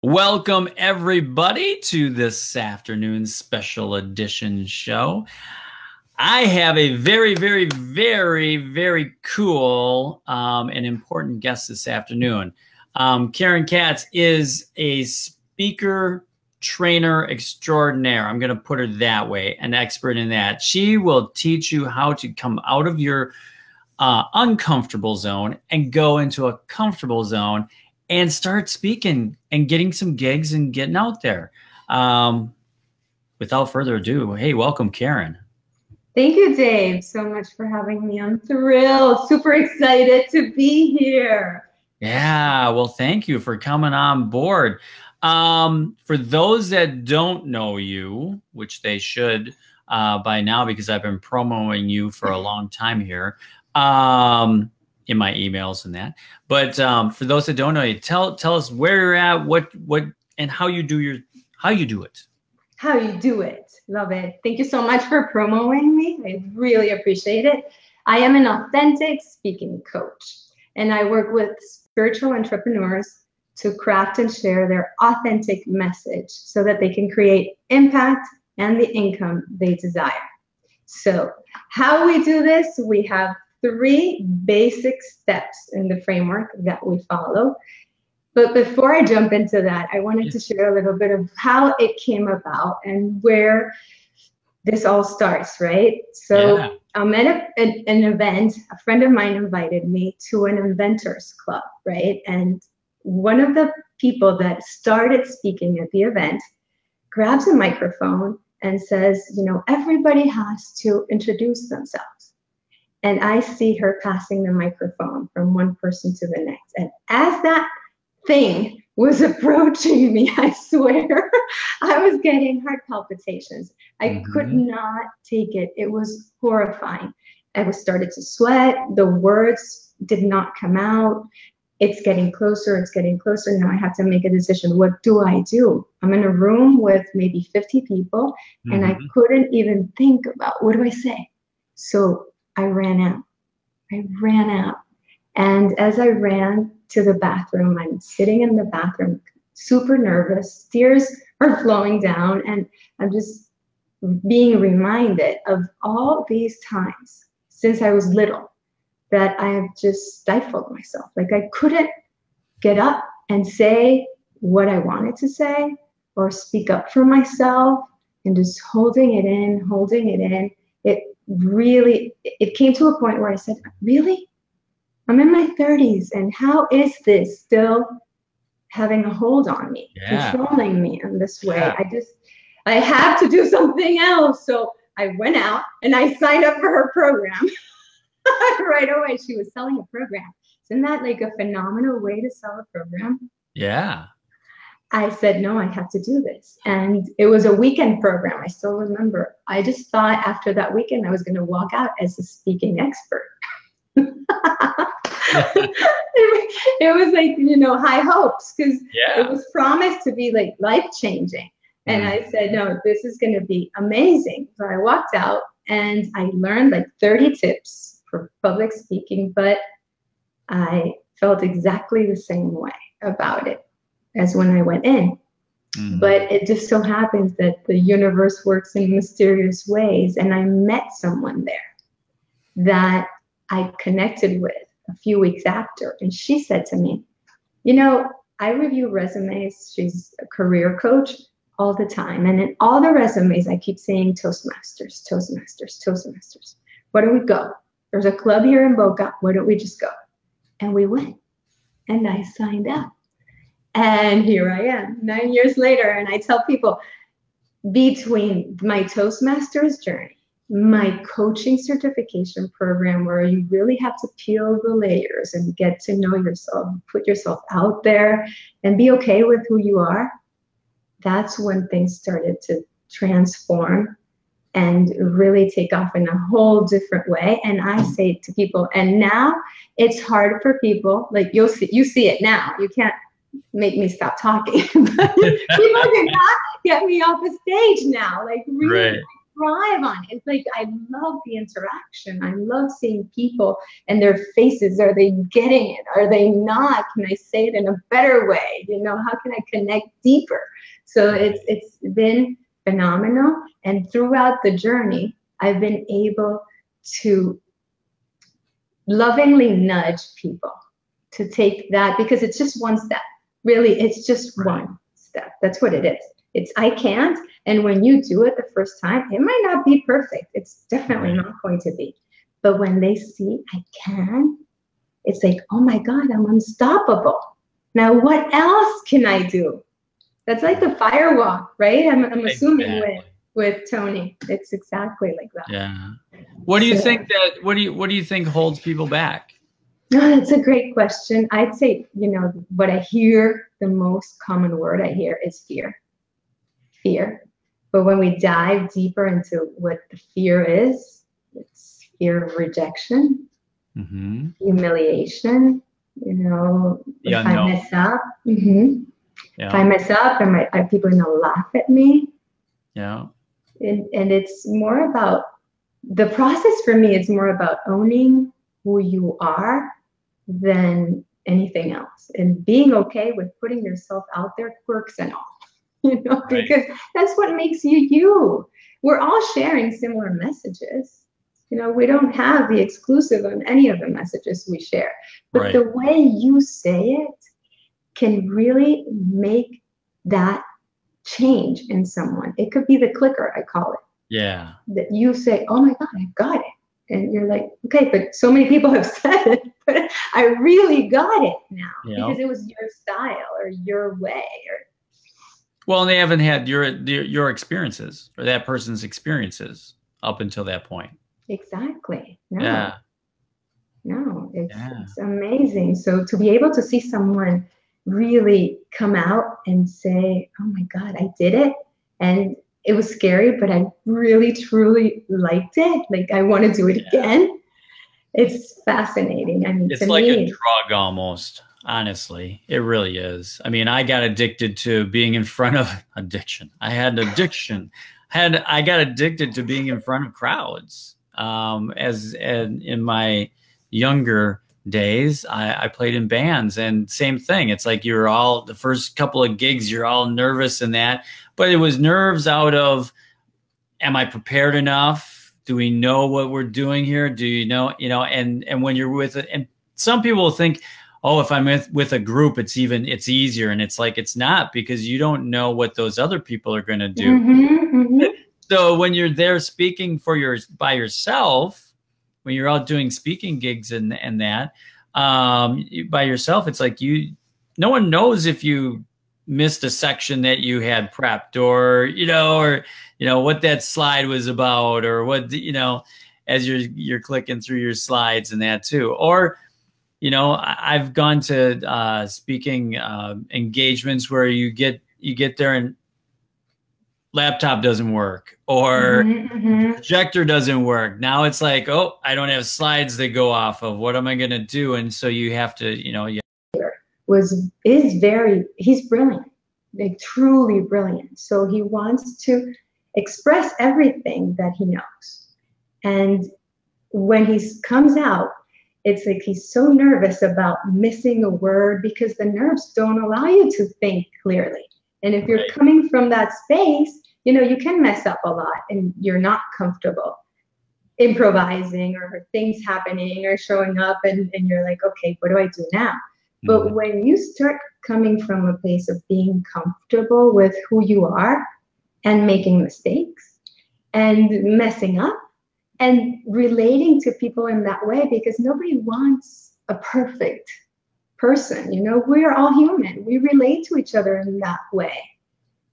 Welcome, everybody, to this afternoon's special edition show. I have a very, very, very, very cool and important guest this afternoon. Karen Katz is a speaker trainer extraordinaire. I'm going to put her that way, an expert in that. She will teach you how to come out of your uncomfortable zone and go into a comfortable zone and start speaking and getting some gigs and getting out there. Without further ado, hey, welcome, Karen. Thank you, Dave, so much for having me. I'm thrilled, super excited to be here. Yeah, well, thank you for coming on board. For those that don't know you, which they should by now because I've been promoting you for a long time here, in my emails and that. But for those that don't know you, tell us where you're at, what and how you do it. How you do it. Love it. Thank you so much for promoting me. I really appreciate it. I am an authentic speaking coach, and I work with spiritual entrepreneurs to craft and share their authentic message so that they can create impact and the income they desire. So how we do this, we have 3 basic steps in the framework that we follow. But before I jump into that, I wanted to share a little bit of how it came about and where this all starts, right? So I'm at an event. A friend of mine invited me to an inventors club, right? And one of the people that started speaking at the event grabs a microphone and says, you know, everybody has to introduce themselves. And I see her passing the microphone from one person to the next. And as that thing was approaching me, I swear, I was getting heart palpitations. I could not take it. It was horrifying. I started to sweat. The words did not come out. It's getting closer. It's getting closer. Now I have to make a decision. What do I do? I'm in a room with maybe 50 people, and I couldn't even think about, what do I say? So I ran out. And as I ran to the bathroom, I'm sitting in the bathroom, super nervous, tears are flowing down, and I'm just being reminded of all these times since I was little that I have just stifled myself. Like I couldn't get up and say what I wanted to say or speak up for myself, and just holding it in. It came to a point where I said, really? I'm in my 30s, and how is this still having a hold on me, controlling me in this way? I have to do something else. So I went out and I signed up for her program right away. She was selling a program. Isn't that like a phenomenal way to sell a program? Yeah. I said, no, I have to do this. And it was a weekend program. I still remember. I just thought after that weekend, I was going to walk out as a speaking expert. It was like, you know, high hopes, because it was promised to be like life-changing. And I said, no, this is going to be amazing. So I walked out and I learned like 30 tips for public speaking, but I felt exactly the same way about it as when I went in. But it just so happens that the universe works in mysterious ways. And I met someone there that I connected with a few weeks after. And she said to me, you know, I review resumes. She's a career coach all the time. And in all the resumes, I keep saying Toastmasters, Toastmasters, Toastmasters. Where do we go? There's a club here in Boca. Why don't we just go? And we went. And I signed up. And here I am 9 years later. And I tell people, between my Toastmasters journey, my coaching certification program, where you really have to peel the layers and get to know yourself, put yourself out there and be okay with who you are, that's when things started to transform and really take off in a whole different way. And I say to people, and now it's hard for people, like you see it now. You can't make me stop talking. People cannot get me off the stage now. Like really, thrive on it. It's like, I love the interaction. I love seeing people and their faces. Are they getting it? Are they not? Can I say it in a better way? You know, how can I connect deeper? So it's been phenomenal. And throughout the journey, I've been able to lovingly nudge people to take that, because it's just one step. Really, it's just one step. That's what it is. It's I can't. And when you do it the first time, it might not be perfect. It's definitely not going to be. But when they see I can, it's like, oh my God, I'm unstoppable. Now, what else can I do? That's like the firewall, right? I'm assuming with Tony, it's exactly like that. Yeah. What do you think that? What do you think holds people back? No, that's a great question. I'd say, you know, what I hear, the most common word I hear is fear. Fear. But when we dive deeper into what the fear is, it's fear of rejection, humiliation, you know, if I mess up, if I mess up, are people going to laugh at me? Yeah. And it's more about, the process for me is more about owning who you are than anything else, and being okay with putting yourself out there, quirks and all, you know, because that's what makes you you. We're all sharing similar messages. You know, we don't have the exclusive on any of the messages we share, but the way you say it can really make that change in someone. It could be the clicker, I call it. Yeah. That you say, oh my God, I got it. And you're like, okay, but so many people have said it, but I really got it now because it was your style or your way. Well, and they haven't had your experiences or that person's experiences up until that point. Exactly. No. Yeah. No, it's amazing. So to be able to see someone really come out and say, oh my God, I did it. And it was scary, but I really, truly liked it. Like, I want to do it again. It's fascinating. I mean, it's like a drug almost, honestly. It really is. I mean, I got addicted to being in front of addiction. I had addiction. I got addicted to being in front of crowds. In my younger days, I played in bands, and same thing. It's like you're all, the first couple of gigs, you're all nervous and that, but it was nerves out of, am I prepared enough? Do we know what we're doing here? Do you know, and when you're with it, and some people think, oh, if I'm with a group, it's easier. And it's like, it's not, because you don't know what those other people are going to do. So when you're there speaking by yourself, when you're out doing speaking gigs and that, by yourself, it's like no one knows if you missed a section that you had prepped, or what that slide was about, or what, as you're clicking through your slides and that too. Or, I've gone to speaking engagements where you get there and laptop doesn't work, or projector doesn't work. Now it's like, oh, I don't have slides that go off of. What am I going to do? And so you have to, he's brilliant, like truly brilliant. So he wants to express everything that he knows. And when he comes out, it's like he's so nervous about missing a word, because the nerves don't allow you to think clearly. And if you're coming from that space, you can mess up a lot and you're not comfortable improvising, or things happening or showing up, and you're like, okay, what do I do now? But when you start coming from a place of being comfortable with who you are and making mistakes and messing up and relating to people in that way, because nobody wants a perfect person. We're all human. We relate to each other in that way.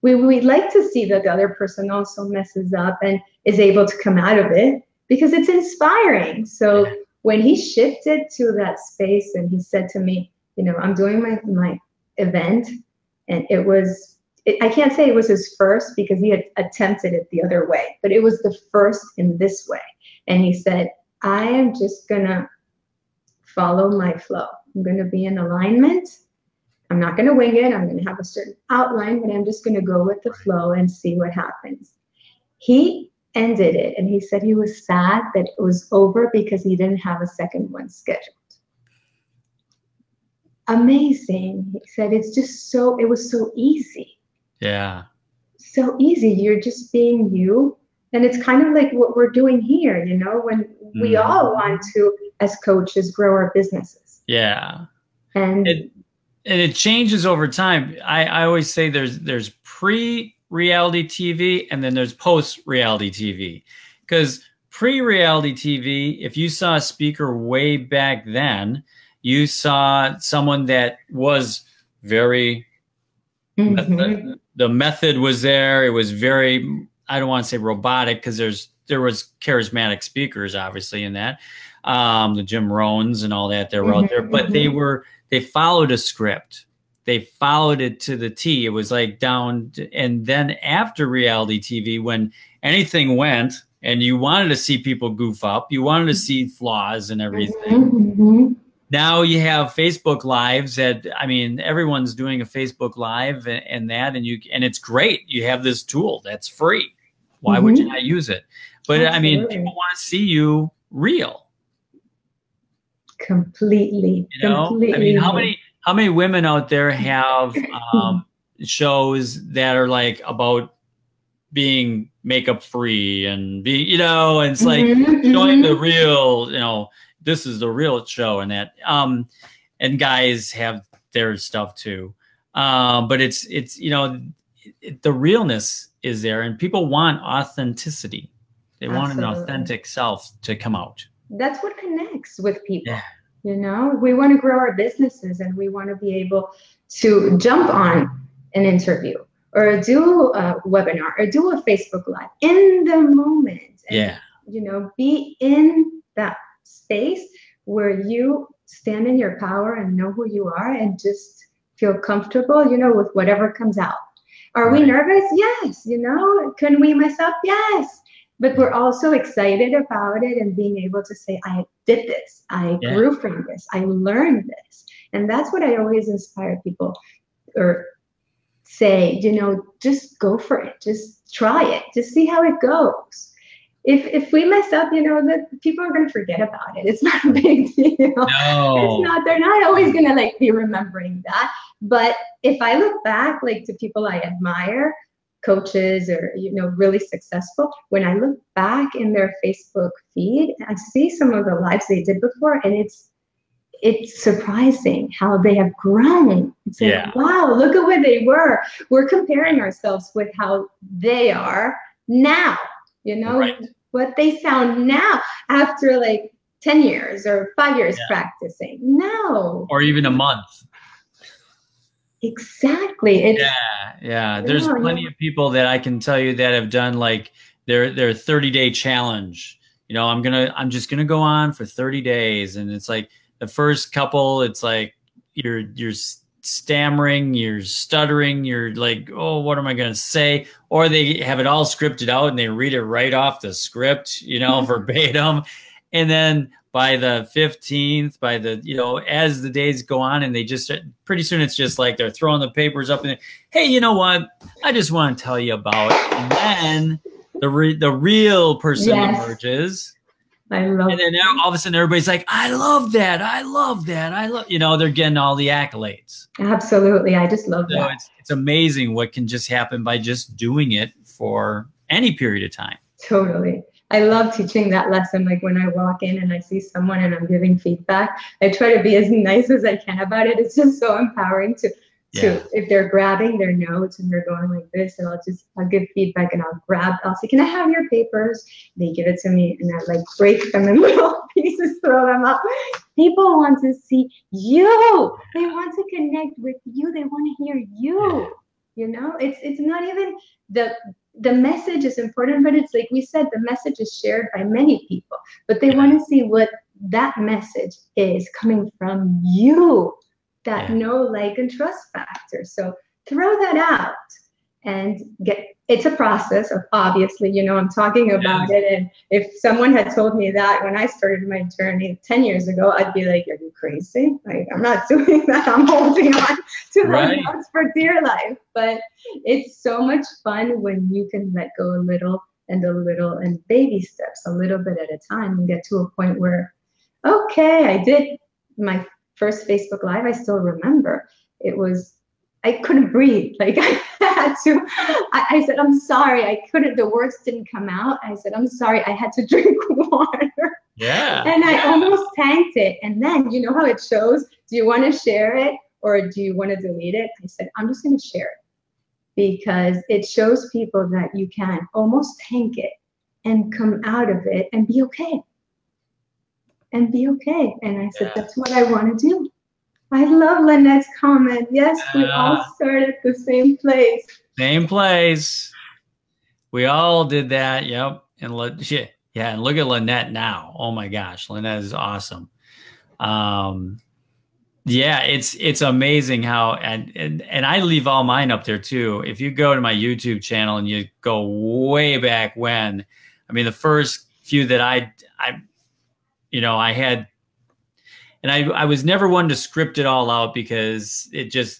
We'd like to see that the other person also messes up and is able to come out of it, because it's inspiring. So when he shifted to that space and he said to me, I'm doing my event, and I can't say it was his first, because he had attempted it the other way, but it was the first in this way. And he said, I am just gonna follow my flow. I'm gonna be in alignment. I'm not gonna wing it. I'm gonna have a certain outline, but I'm just gonna go with the flow and see what happens. He ended it. And he said he was sad that it was over because he didn't have a second one scheduled. Amazing. He said it was so easy. Yeah. So easy. You're just being you. And it's kind of like what we're doing here, you know, when we all want to, as coaches, grow our businesses. Yeah. And it changes over time. I always say there's pre-reality TV and then there's post-reality TV. Because pre-reality TV, if you saw a speaker way back then, you saw someone that was very, the method was there. It was very, I don't want to say robotic because there was charismatic speakers obviously in that, the Jim Rohns and all that, they were out there, but they followed a script. They followed it to the T. It was like down and then after reality TV, when anything went and you wanted to see people goof up, you wanted to see flaws and everything. Now you have Facebook Lives that, I mean, everyone's doing a Facebook Live and it's great. You have this tool that's free. Why would you not use it? But absolutely. I mean, people want to see you real. Completely. You know, completely. I mean, how many women out there have shows that are like about being makeup free and and it's like showing the real, this is the real show and that, and guys have their stuff too. But it's the realness is there and people want authenticity. They want an authentic self to come out. That's what connects with people. Yeah. We want to grow our businesses and we want to be able to jump on an interview or do a webinar or do a Facebook Live in the moment. And, be in that space where you stand in your power and know who you are and just feel comfortable, with whatever comes out. Are we nervous? Yes. Can we mess up? Yes. But we're also excited about it and being able to say, I did this. I grew from this. I learned this. And that's what I always inspire people or say, just go for it. Just try it. Just see how it goes. If we mess up, that people are going to forget about it. It's not a big deal. No. They're not always going to be remembering that. But if I look back to people I admire, coaches or, really successful, when I look back in their Facebook feed, I see some of the lives they did before and it's surprising how they have grown. It's like, wow, look at where they were. We're comparing ourselves with how they are now, what they sound now after 10 years or 5 years practicing. No. Or even a month. Exactly. There's plenty of people that I can tell you that have done their 30-day challenge. I'm just gonna go on for 30 days, and it's like the first couple, it's like you're stammering, you're stuttering, you're like, oh, what am I gonna say? Or they have it all scripted out and they read it right off the script, verbatim, and then by the 15th, as the days go on and they just, pretty soon it's just like they're throwing the papers up and, hey, you know what? I just want to tell you about, and then the real person emerges. I love and then all of a sudden everybody's like, I love that. I love that. They're getting all the accolades. Absolutely. I just love that. It's amazing what can just happen by just doing it for any period of time. Totally. I love teaching that lesson. When I walk in and I see someone and I'm giving feedback, I try to be as nice as I can about it. It's just so empowering to if they're grabbing their notes and they're going like this, and I'll give feedback and I'll say, can I have your papers? They give it to me and I break them in little pieces, throw them up. People want to see you. They want to connect with you. They want to hear you. It's not even the message is important, but it's like we said, the message is shared by many people, but they want to see what that message is coming from you, that know, like, and trust factor. So throw that out and it's a process of, obviously, I'm talking about it. And if someone had told me that when I started my journey 10 years ago, I'd be like, are you crazy? I'm not doing that. I'm holding on to those notes for dear life. But it's so much fun when you can let go a little and baby steps, a little bit at a time, and get to a point where, okay, I did my first Facebook Live. I still remember I couldn't breathe. Like I had to, I said, I'm sorry. I couldn't, the words didn't come out. I said, I'm sorry. I had to drink water. Yeah. And I almost tanked it. And then, you know how it shows, do you want to share it or do you want to delete it? I said, I'm just going to share it, because it shows people that you can almost tank it and come out of it and be okay. And be okay. And I said, that's what I want to do. I love Lynette's comment. Yes, we all start at the same place. Same place. We all did that. Yep. And and look at Lynette now. Oh my gosh, Lynette is awesome. Yeah, it's amazing how, and I leave all mine up there too. If you go to my YouTube channel and you go way back when, I mean, the first few that I had, and I was never one to script it all out, because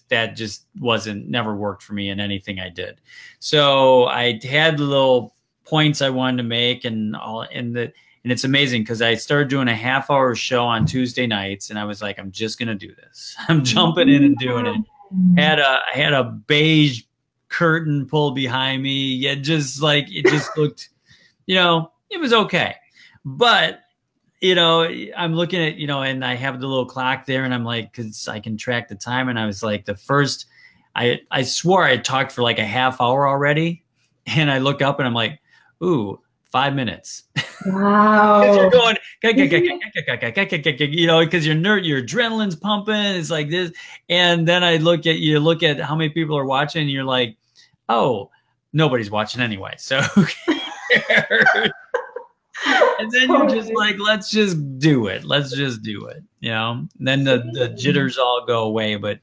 that just never worked for me in anything I did. So I had little points I wanted to make and it's amazing, because I started doing a half-hour show on Tuesday nights, and I was like, I'm just gonna do this. I'm jumping in and doing it. I had a beige curtain pulled behind me. It just looked, it was okay. But I'm looking at, and I have the little clock there, and I'm like, because I can track the time, and I was like, I swore I had talked for like a half hour already, and I look up and I'm like, ooh, 5 minutes. Wow. Because you're going, because your adrenaline's pumping. It's like this. And then you look at how many people are watching, and you're like, oh, nobody's watching anyway. So who cares? And then you're just like, let's just do it. Let's just do it. And then the jitters all go away. But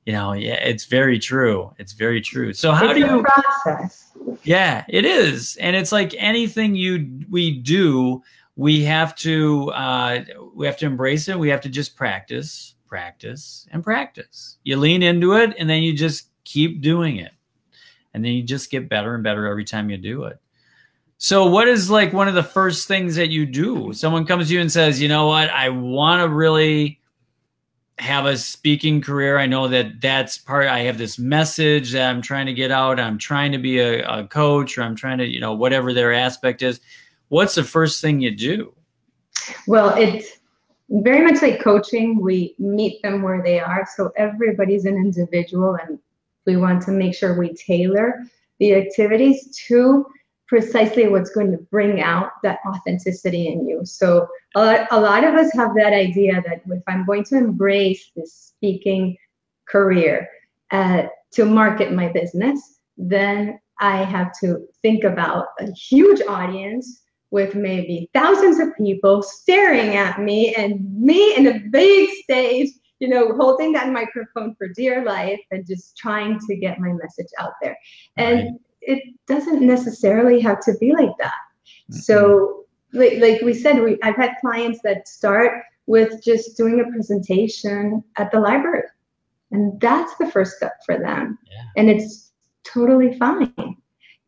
yeah, it's very true. It's very true. So how do you process? Yeah, it is. And it's like anything we do, we have to embrace it. We have to just practice, and practice. You lean into it, and then you just keep doing it. And then you just get better and better every time you do it. So what is like one of the first things that you do? Someone comes to you and says, you know what, I want to really have a speaking career. I know that's part, I have this message that I'm trying to get out. I'm trying to be a coach, or I'm trying to, whatever their aspect is. What's the first thing you do? Well, it's very much like coaching. We meet them where they are. So everybody's an individual, and we want to make sure we tailor the activities to precisely what's going to bring out that authenticity in you. So a lot of us have that idea that if I'm going to embrace this speaking career to market my business, then I have to think about a huge audience with maybe thousands of people staring at me, and me in a big stage, holding that microphone for dear life and just trying to get my message out there. And it doesn't necessarily have to be like that. Mm-hmm. So like we said, I've had clients that start with just doing a presentation at the library, and that's the first step for them. Yeah. And it's totally fine.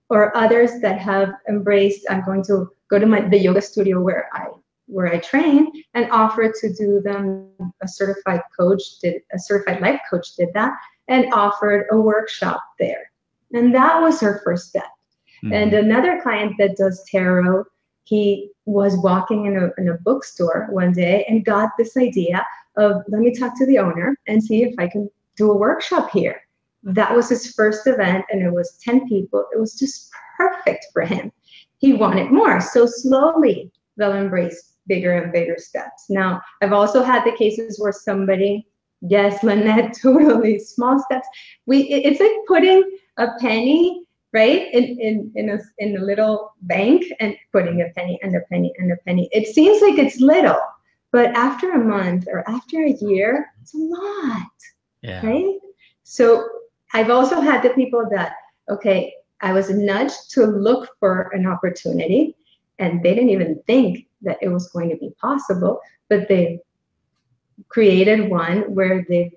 Or others that have embraced, I'm going to go to the yoga studio where I train, and offer to do them. A certified life coach did that, and offered a workshop there. And that was her first step. Mm-hmm. And another client that does tarot, he was walking in a bookstore one day and got this idea of, let me talk to the owner and see if I can do a workshop here. That was his first event, and it was 10 people. It was just perfect for him. He wanted more. So slowly they'll embrace bigger and bigger steps. Now, I've also had the cases where somebody, yes, Lynette, totally small steps. It's like putting a penny, right, in a little bank, and putting a penny and a penny and a penny. It seems like it's little, but after a month or after a year, it's a lot, right? So I've also had the people that, okay, I was nudged to look for an opportunity, and they didn't even think that it was going to be possible, but they created one where they've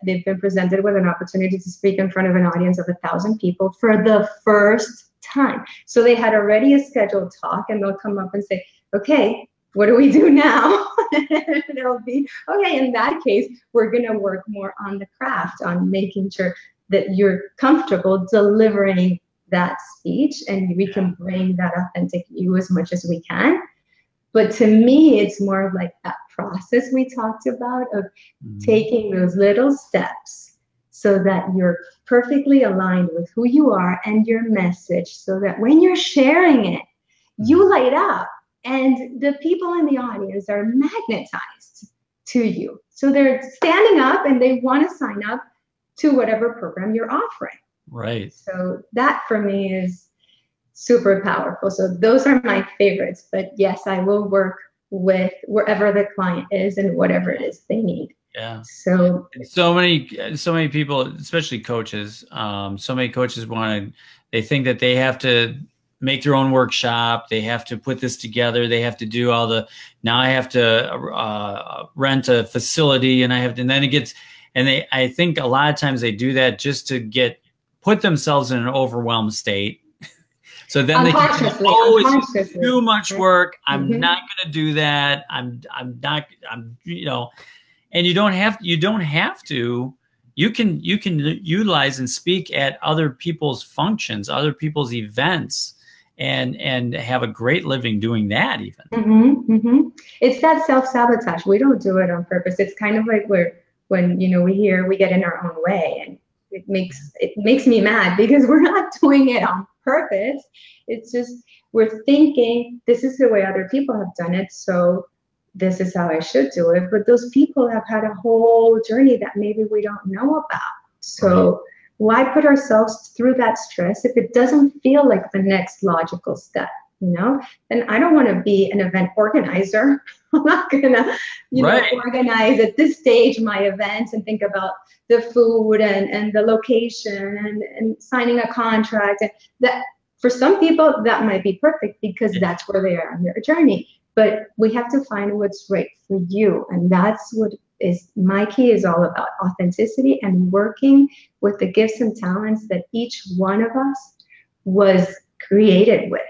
been presented with an opportunity to speak in front of an audience of 1,000 people for the first time. So they had already a scheduled talk, and they'll come up and say, okay, what do we do now? And it'll be, okay, in that case, we're going to work more on the craft, on making sure that you're comfortable delivering that speech, and we can bring that authentic you as much as we can. But to me, it's more of like that process we talked about of taking those little steps so that you're perfectly aligned with who you are and your message, so that when you're sharing it, you light up. And the people in the audience are magnetized to you. So they're standing up and they want to sign up to whatever program you're offering. Right. So that for me is super powerful. So those are my favorites. But yes, I will work with wherever the client is and whatever it is they need. Yeah. So many people, especially coaches, so many coaches they think that they have to make their own workshop. They have to put this together. They have to do now I have to rent a facility, and I think a lot of times they do that just to put themselves in an overwhelmed state. So then they can say, oh, it's too much work. I'm not going to do that. And you don't have to. You can utilize and speak at other people's functions, other people's events, and have a great living doing that even. It's that self-sabotage. We don't do it on purpose. It's kind of like when we get in our own way, and it makes me mad because we're not doing it on purpose. It's just we're thinking this is the way other people have done it, so this is how I should do it. But those people have had a whole journey that maybe we don't know about. So why put ourselves through that stress if it doesn't feel like the next logical step? And I don't want to be an event organizer. I'm not gonna, organize at this stage my events and think about the food and the location and signing a contract. And that for some people that might be perfect because that's where they are on their journey. But we have to find what's right for you, and that's what my key is all about: authenticity and working with the gifts and talents that each one of us was created with.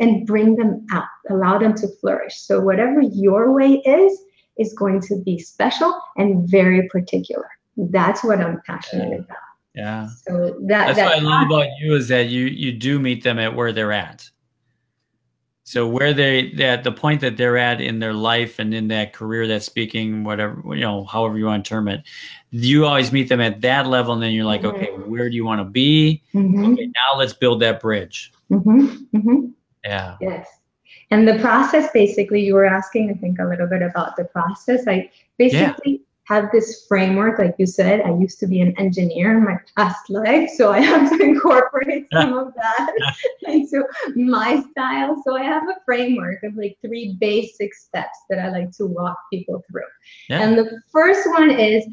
And bring them out, allow them to flourish. So whatever your way is going to be special and very particular. That's what I'm passionate about. Yeah. So that's what I love about you is that you do meet them at where they're at. So where at the point that they're at in their life and in that career, that speaking, whatever, however you want to term it, you always meet them at that level. And then you're like, okay, where do you want to be? Okay, now let's build that bridge. Yeah. Yes. And the process, basically, you were asking, I think, a little bit about the process. I basically have this framework. Like you said, I used to be an engineer in my past life, so I have to incorporate some of that into my style. So I have a framework of like 3 basic steps that I like to walk people through. Yeah. And the first one is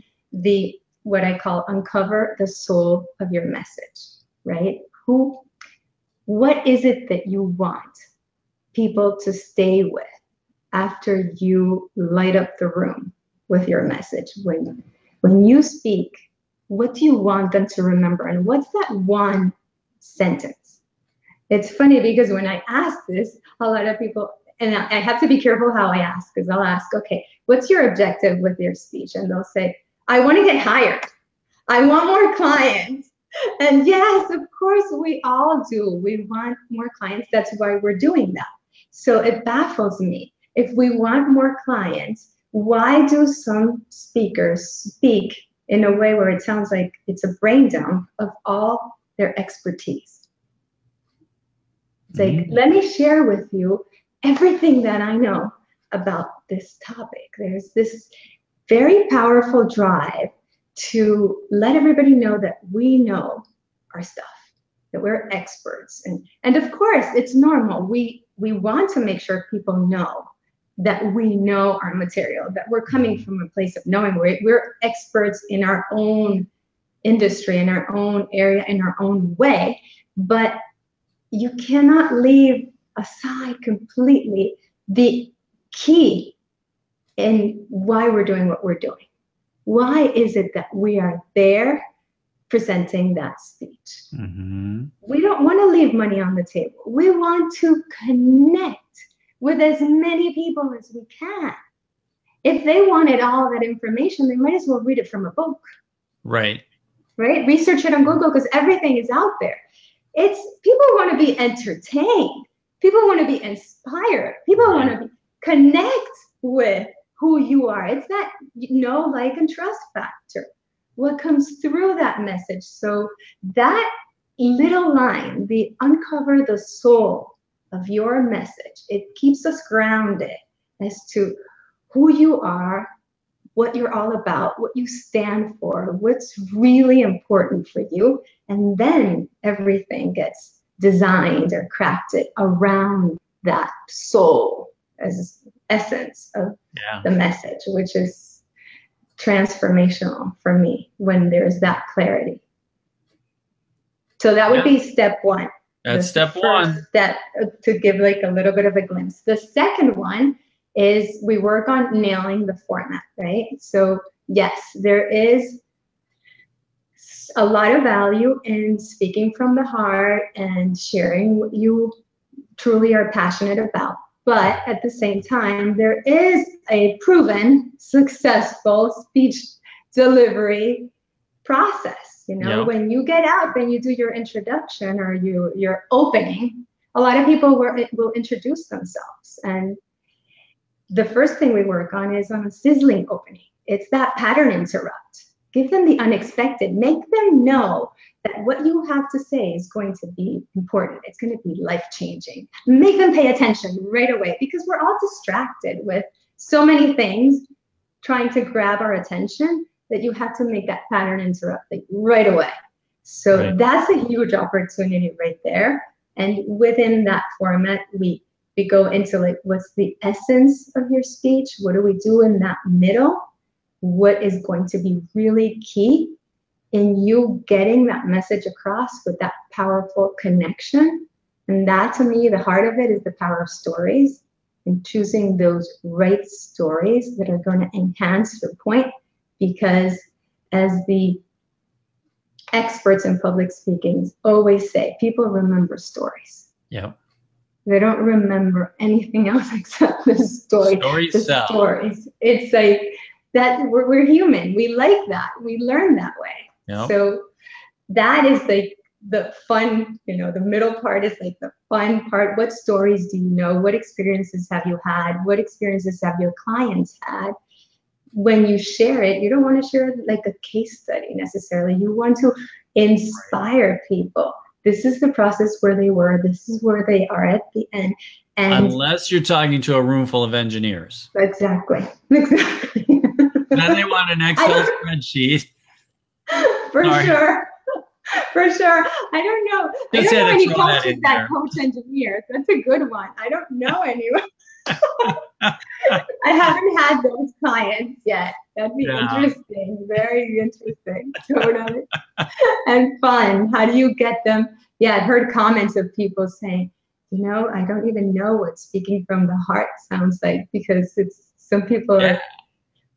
what I call uncover the soul of your message, right? What is it that you want people to stay with after you light up the room with your message? When you speak, what do you want them to remember? And what's that one sentence? It's funny because when I ask this, a lot of people, and I have to be careful how I ask, because I'll ask, okay, what's your objective with your speech? And they'll say, I want to get hired. I want more clients. And yes, of course, we all do. We want more clients. That's why we're doing that. So it baffles me. If we want more clients, why do some speakers speak in a way where it sounds like it's a brain dump of all their expertise? It's like, let me share with you everything that I know about this topic. There's this very powerful drive to let everybody know that we know our stuff, that we're experts. And of course, it's normal. We want to make sure people know that we know our material, that we're coming from a place of knowing. We're experts in our own industry, in our own area, in our own way. But you cannot leave aside completely the key in why we're doing what we're doing. Why is it that we are there presenting that speech. Mm-hmm. We don't want to leave money on the table. We want to connect with as many people as we can. If they wanted all that information, they might as well read it from a book. Right. Right? Research it on Google, because everything is out there. It's people want to be entertained. People want to be inspired. People want to connect with who you are. It's that know, like, and trust factor. What comes through that message. So that little line, the uncover the soul of your message, it keeps us grounded as to who you are, what you're all about, what you stand for, what's really important for you. And then everything gets designed or crafted around that soul as essence of the message, which is transformational for me when there's that clarity. So that would be step one. That's step one. Step to give like a little bit of a glimpse. The second one is we work on nailing the format, right? So yes, there is a lot of value in speaking from the heart and sharing what you truly are passionate about. But at the same time, there is a proven successful speech delivery process. You know, when you get out and you do your introduction or your opening, a lot of people will introduce themselves. And the first thing we work on is on a sizzling opening. It's that pattern interrupt. Give them the unexpected. Make them know that what you have to say is going to be important. It's going to be life-changing. Make them pay attention right away, because we're all distracted with so many things trying to grab our attention that you have to make that pattern interrupt right away. So that's a huge opportunity right there. And within that format, we go into like, what's the essence of your speech? What do we do in that middle? What is going to be really key in you getting that message across with that powerful connection? And that, to me, the heart of it is the power of stories, and choosing those right stories that are going to enhance your point. Because as the experts in public speaking always say, people remember stories. Yep. They don't remember anything else except the story. Stories. It's like that we're human. We like that. We learn that way. Yep. So that is like the fun, the middle part is like the fun part. What stories do you know? What experiences have you had? What experiences have your clients had? When you share it, you don't want to share it like a case study necessarily. You want to inspire people. This is the process where they were. This is where they are at the end. And unless you're talking to a room full of engineers. Exactly. Then they want an Excel spreadsheet. For sure. I don't know. I don't know any coaches that coach engineers. That's a good one. I don't know anyone. I haven't had those clients yet. That'd be interesting. Very interesting. Totally. And fun. How do you get them? Yeah, I've heard comments of people saying, I don't even know what speaking from the heart sounds like, because it's some people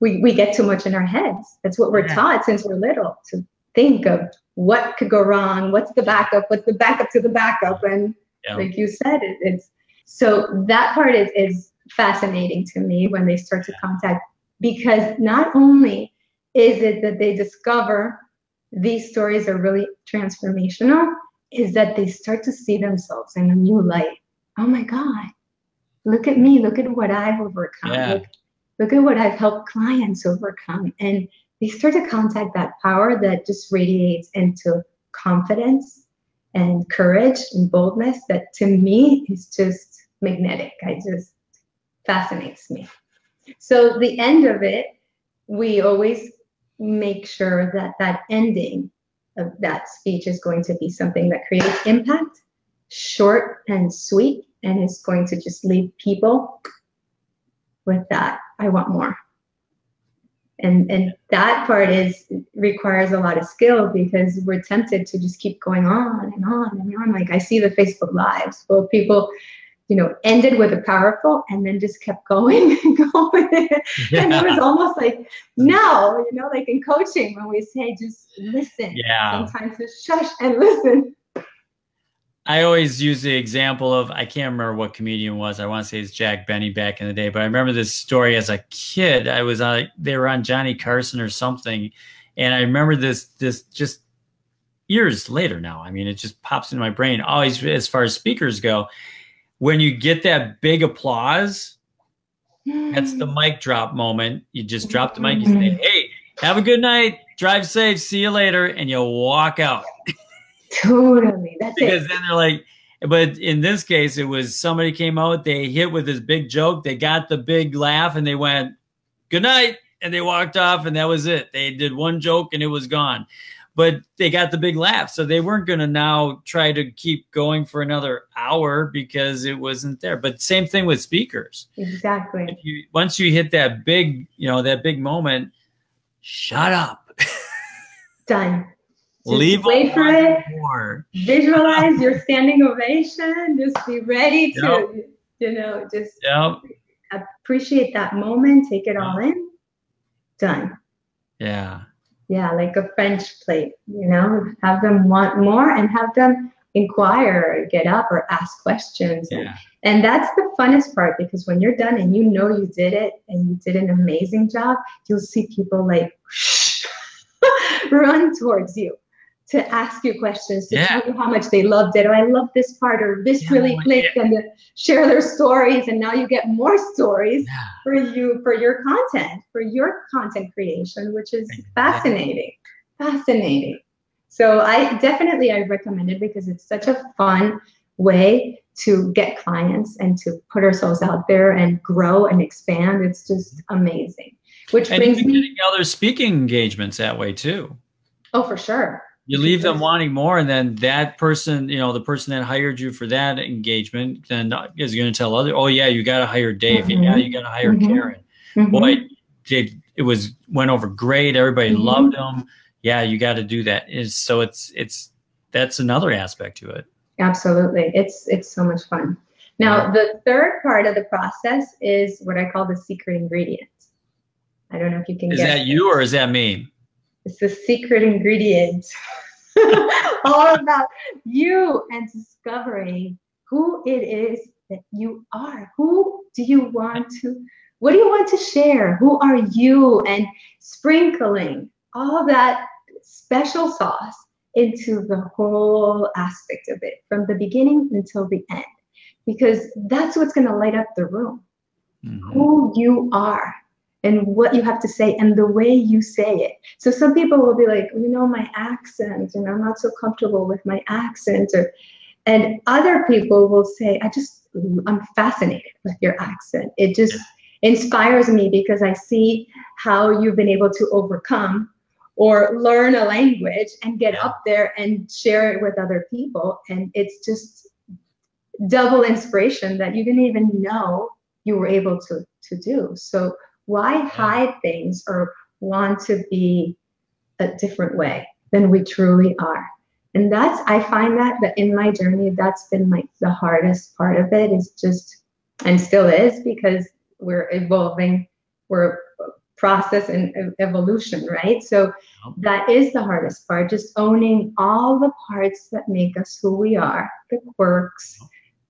we get too much in our heads. That's what we're taught since we're little, to think of what could go wrong, what's the backup to the backup. And like you said, it's so that part is fascinating to me when they start to contact, because not only is it that they discover these stories are really transformational, is that they start to see themselves in a new light. Oh my God, look at me, look at what I've overcome. Look at what I've helped clients overcome. And they start to contact that power that just radiates into confidence and courage and boldness that, to me, is just magnetic. Just fascinates me. So the end of it, we always make sure that that ending of that speech is going to be something that creates impact, short and sweet, and is going to just leave people with that, I want more. And that part requires a lot of skill, because we're tempted to just keep going on and on and on. Like I see the Facebook Lives, well, people ended with a powerful and then just kept going and going. Yeah. And it was almost like, no, like in coaching when we say, just listen. Yeah. Sometimes just shush and listen. I always use the example of, I can't remember what comedian it was. I want to say it's Jack Benny back in the day, but I remember this story as a kid. They were on Johnny Carson or something. And I remember this just years later now. I mean, it just pops into my brain. Always, as far as speakers go, when you get that big applause, that's the mic drop moment. You just drop the mic. You say, hey, have a good night. Drive safe. See you later. And you walk out. Totally. That's because it. Then they're like, but in this case, it was somebody came out, they hit with this big joke. They got the big laugh and they went, good night. And they walked off and that was it. They did one joke and it was gone. But they got the big laugh. So they weren't going to now try to keep going for another hour because it wasn't there. But same thing with speakers. Exactly. Once you hit that big, that big moment, shut up. Done. Just leave wait for it. More. Visualize your standing ovation. Just be ready to, just appreciate that moment. Take it all in. Done. Yeah. Yeah, like a French plate, have them want more and have them inquire or get up or ask questions. Yeah. And that's the funnest part, because when you're done and you did it and you did an amazing job, you'll see people like run towards you to ask you questions, to tell you how much they loved it, or I love this part, or this really clicked, and to share their stories. And now you get more stories for your content creation, which is fascinating. So I recommend it because it's such a fun way to get clients and to put ourselves out there and grow and expand. It's just amazing. Which brings me getting other speaking engagements that way too. Oh, for sure. You leave them wanting more, and then that person, the person that hired you for that engagement, then is going to tell other, oh yeah, you got to hire Dave. Yeah, you got to hire Karen. Boy, it went over great. Everybody loved them. Yeah, you got to do that. That's another aspect to it. Absolutely, it's so much fun. Now, the third part of the process is what I call the secret ingredient. I don't know if you can. Is that you or is that me? It's the secret ingredient. All about you and discovering who it is that you are. What do you want to share? Who are you? And sprinkling all that special sauce into the whole aspect of it, from the beginning until the end, because that's what's going to light up the room. Who you are. And what you have to say and the way you say it. So some people will be like, my accent, and I'm not so comfortable with my accent. And other people will say, I'm fascinated with your accent. It just inspires me because I see how you've been able to overcome or learn a language and get up there and share it with other people. And it's just double inspiration that you didn't even know you were able to do. So why hide things or want to be a different way than we truly are? And I find that in my journey, that's been like the hardest part of it, is just, and still is, because we're evolving, we're process and evolution, right? So that is the hardest part, just owning all the parts that make us who we are, the quirks,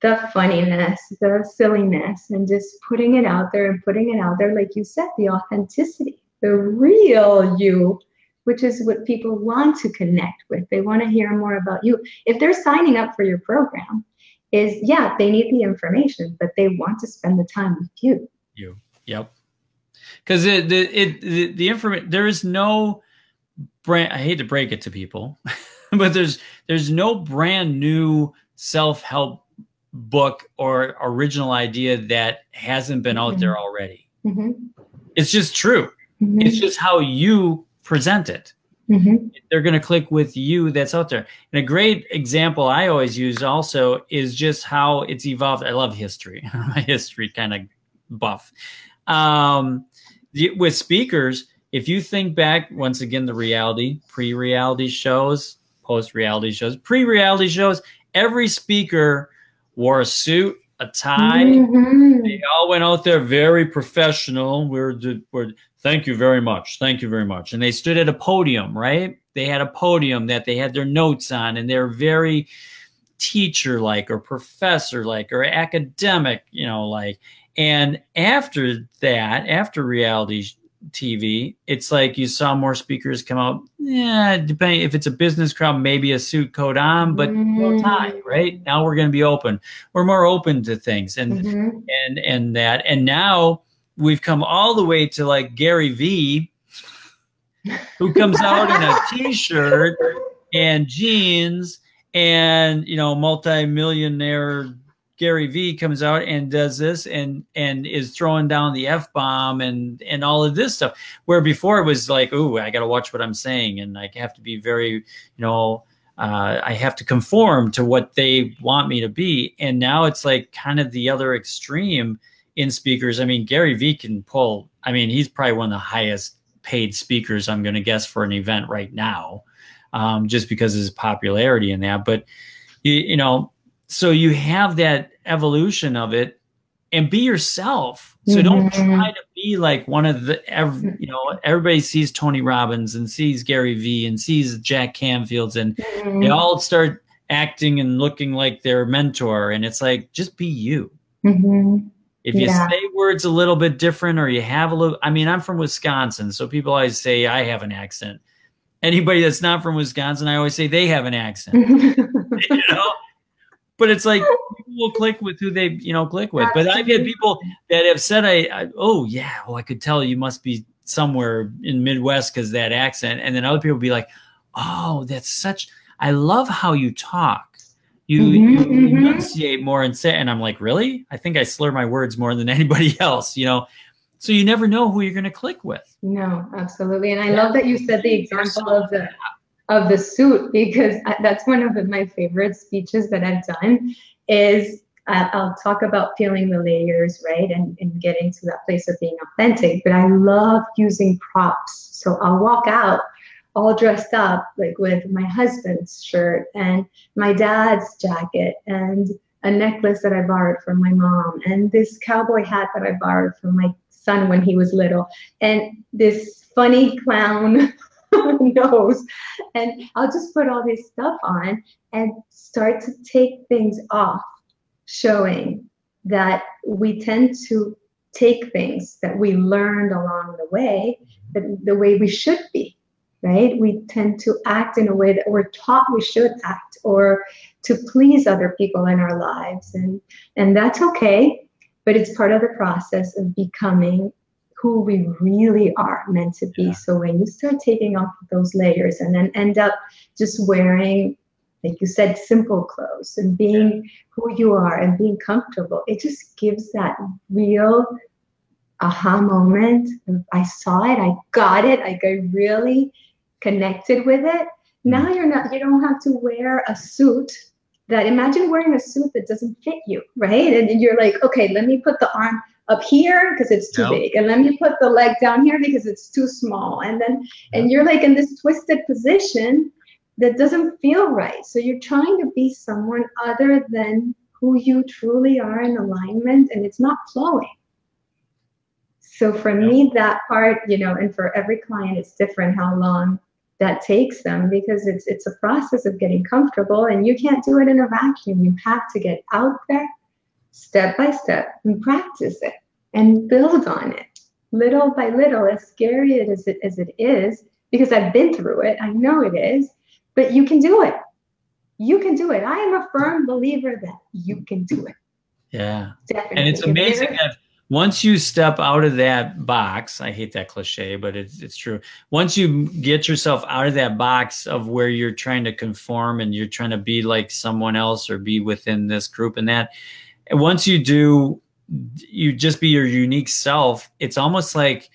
the funniness, the silliness, and just putting it out there, like you said, the authenticity, the real you, which is what people want to connect with. They want to hear more about you. If they're signing up for your program, they need the information, but they want to spend the time with you. Yep. Because the information, there is no brand, I hate to break it to people, but there's no brand new self-help book or original idea that hasn't been out there already. It's just true. It's just how you present it. They're going to click with you that's out there. And a great example I always use also is just how it's evolved. I love history. I'm a history kind of buff. With speakers, if you think back, once again, the reality, pre-reality shows, post-reality shows, pre-reality shows, every speaker wore a suit, a tie. They all went out there very professional. We're thank you very much. Thank you very much. And they stood at a podium, right? They had a podium that they had their notes on, and they're very teacher-like or professor-like or academic, you know, like. And after that, after reality TV, it's like you saw more speakers come out. Yeah, depending if it's a business crowd, maybe a suit coat on, but no tie, right? Now we're going to be open. We're more open to things, and that. And now we've come all the way to like Gary V, who comes out in a t-shirt and jeans, and you know, multi-millionaire Gary V comes out and does this and is throwing down the F-bomb and all of this stuff, where before it was like, ooh, I got to watch what I'm saying, and I have to be very, you know, I have to conform to what they want me to be. And now it's like kind of the other extreme in speakers. I mean, Gary V can pull, I mean, he's probably one of the highest paid speakers, I'm going to guess, for an event right now, just because of his popularity in that. But, you know, so you have that evolution of it, and be yourself. So don't try to be like one of the, you know, everybody sees Tony Robbins and sees Gary V and sees Jack Canfield's, and they all start acting and looking like their mentor. And it's like, just be you. If you say words a little bit different, or you have a little, I mean, I'm from Wisconsin, so people always say I have an accent. Anybody that's not from Wisconsin, I always say they have an accent. You know? But it's like people will click with who they, you know, click with. But I've had people that have said, oh, yeah, well, I could tell you must be somewhere in Midwest because that accent. And then other people be like, oh, that's such, I love how you talk. You enunciate more and say, and I'm like, really? I think I slur my words more than anybody else, you know? So you never know who you're going to click with. No, absolutely. And I love that you said the example of the suit, because that's one of my favorite speeches that I've done. Is I'll talk about peeling the layers, right, and getting to that place of being authentic. But I love using props. So I'll walk out all dressed up, like with my husband's shirt and my dad's jacket and a necklace that I borrowed from my mom and this cowboy hat that I borrowed from my son when he was little, and this funny clown nose. And I'll just put all this stuff on and start to take things off, showing that we tend to take things that we learned along the way, the way we should be. Right? We tend to act in a way that we're taught we should act, or to please other people in our lives. And that's okay, but it's part of the process of becoming who we really are meant to be. So when you start taking off those layers and then end up just wearing, like you said, simple clothes and being who you are and being comfortable, it just gives that real aha moment. I saw it, I got it, like I really connected with it. Now you don't have to wear a suit that, imagine wearing a suit that doesn't fit you, right? And you're like, okay, let me put the arm up here because it's too big, and let me put the leg down here because it's too small, and then and you're like in this twisted position that doesn't feel right. So you're trying to be someone other than who you truly are in alignment, and it's not flowing. So for me, that part, you know, and for every client, it's different how long that takes them, because it's a process of getting comfortable, and you can't do it in a vacuum. You have to get out there step by step and practice it and build on it little by little, as scary as it is, because I've been through it. I know it is, but you can do it. You can do it. I am a firm believer that you can do it. Yeah. Definitely. And it's amazing that once you step out of that box, I hate that cliche, but it's true. Once you get yourself out of that box of where you're trying to conform and you're trying to be like someone else or be within this group and that, and once you do, you just be your unique self. It's almost like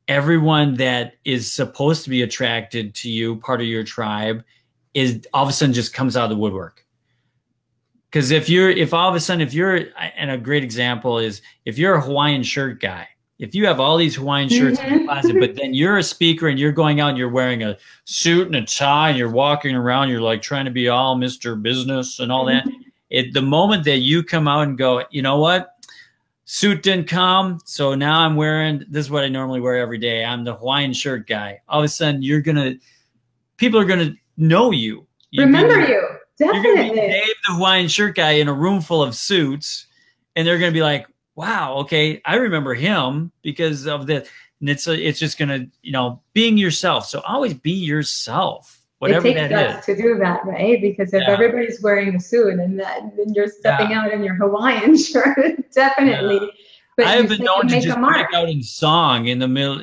everyone that is supposed to be attracted to you, part of your tribe, is all of a sudden just comes out of the woodwork. Because if all of a sudden, and a great example is if you're a Hawaiian shirt guy, if you have all these Hawaiian shirts in the closet, but then you're a speaker and you're going out and you're wearing a suit and a tie and you're walking around, you're like trying to be all Mr. Business and all that. the moment that you come out and go, you know what? Suit didn't come, so now I'm wearing, this is what I normally wear every day. I'm the Hawaiian shirt guy. All of a sudden, people are gonna know you. Remember you. Definitely. You're gonna be Dave, the Hawaiian shirt guy, in a room full of suits, and they're gonna be like, wow, okay, I remember him because of this. And it's just gonna, being yourself. So always be yourself. Whatever it takes guts to do that, right? Because if everybody's wearing a suit and then you're stepping out in your Hawaiian shirt, definitely. But I have been known to just break out in song in the middle,